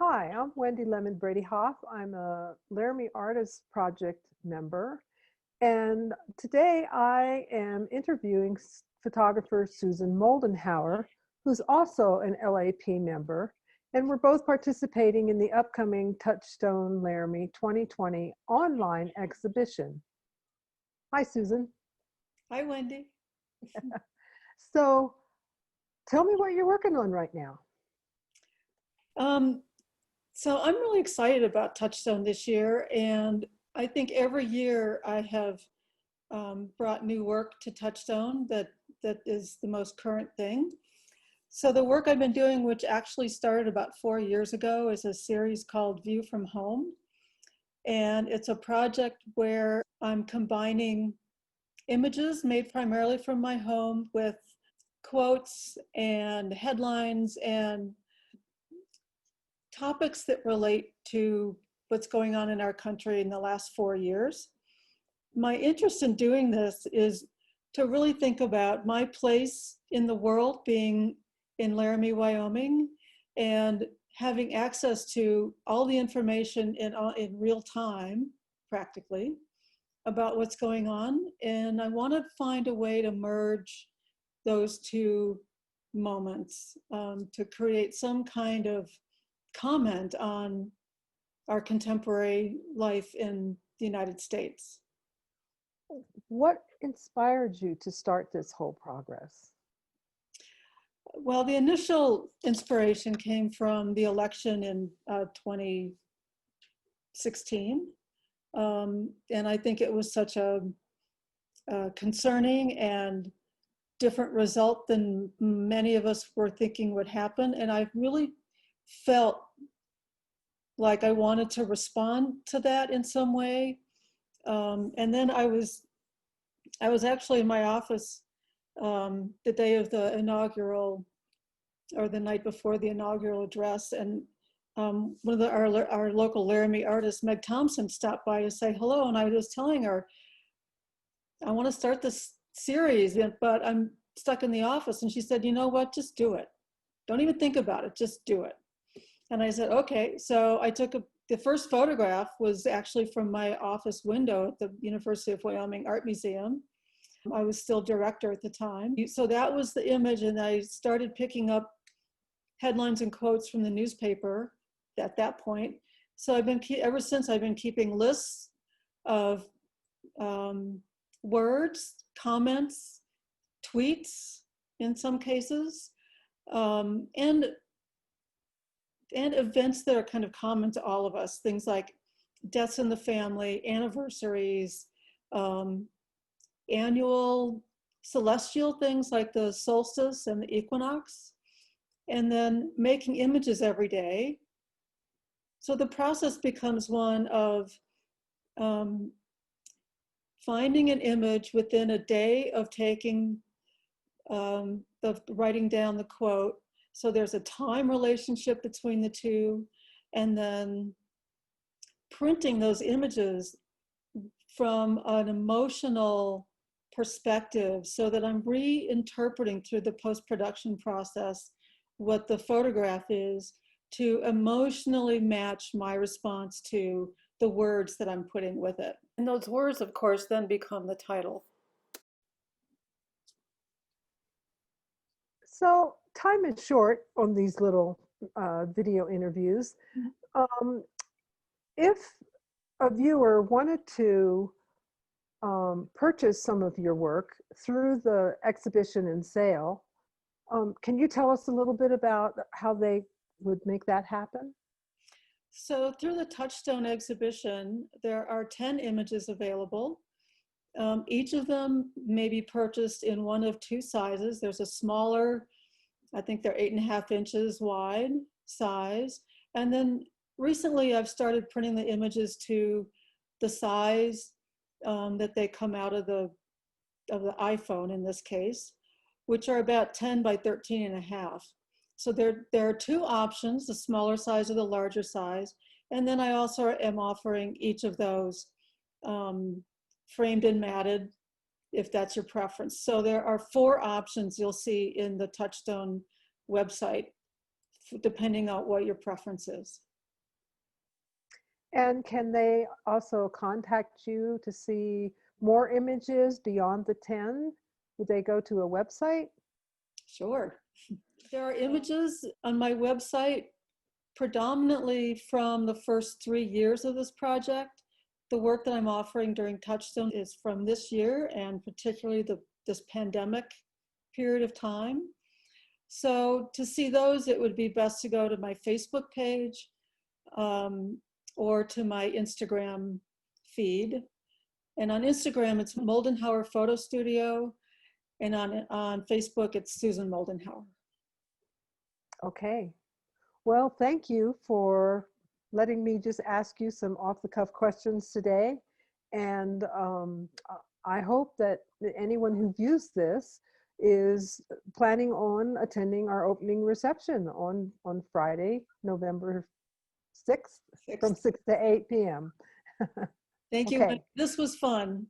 Hi, I'm Wendy Lemen Bredehoft. I'm a Laramie Artists Project member, and today I am interviewing photographer Susan Moldenhauer, who's also an LAP member, and we're both participating in the upcoming Touchstone Laramie 2020 online exhibition. Hi, Susan. Hi, Wendy. So tell me what you're working on right now. Um, so I'm really excited about Touchstone this year, and I think every year I have brought new work to Touchstone that is the most current thing. So the work I've been doing, which actually started about 4 years ago, is a series called View from Home. And it's a project where I'm combining images made primarily from my home with quotes and headlines and topics that relate to what's going on in our country in the last 4 years. My interest in doing this is to really think about my place in the world being in Laramie, Wyoming, and having access to all the information in real time, practically, about what's going on. And I want to find a way to merge those two moments to create some kind of comment on our contemporary life in the United States. What inspired you to start this whole progress? Well, the initial inspiration came from the election in 2016. And I think it was such a concerning and different result than many of us were thinking would happen. And I really felt like I wanted to respond to that in some way. And then I was actually in my office the day of the inaugural, or the night before the inaugural address, and one of our local Laramie artists, Meg Thompson, stopped by to say hello, and I was telling her, I want to start this series, but I'm stuck in the office. And she said, you know what, just do it. Don't even think about it, just do it. And I said, okay. So I took the first photograph was actually from my office window at the University of Wyoming Art Museum. I was still director at the time. So that was the image, and I started picking up headlines and quotes from the newspaper at that point. So ever since I've been keeping lists of words, comments, tweets in some cases, and events that are kind of common to all of us, things like deaths in the family, anniversaries, annual celestial things like the solstice and the equinox, and then making images every day. So the process becomes one of finding an image within a day of writing down the quote. So there's a time relationship between the two, and then printing those images from an emotional perspective so that I'm reinterpreting through the post-production process what the photograph is to emotionally match my response to the words that I'm putting with it. And those words, of course, then become the title. So time is short on these little video interviews. If a viewer wanted to purchase some of your work through the exhibition and sale, can you tell us a little bit about how they would make that happen? So through the Touchstone exhibition, there are 10 images available. Each of them may be purchased in one of two sizes. There's a smaller, I think they're 8.5 inches wide size. And then recently I've started printing the images to the size that they come out of the iPhone in this case, which are about 10 by 13.5. So there are two options, the smaller size or the larger size. And then I also am offering each of those framed and matted, if that's your preference. So there are 4 options you'll see in the Touchstone website, depending on what your preference is. And can they also contact you to see more images beyond the 10? Would they go to a website? Sure. There are images on my website predominantly from the first 3 years of this project. The work that I'm offering during Touchstone is from this year, and particularly this pandemic period of time. So to see those, it would be best to go to my Facebook page or to my Instagram feed. And on Instagram, it's Moldenhauer Photo Studio. And on Facebook, it's Susan Moldenhauer. Okay. Well, thank you for letting me just ask you some off-the-cuff questions today. And I hope that anyone who views this is planning on attending our opening reception on Friday, November 6th, from 6 to 8 p.m. Thank you. Okay. This was fun.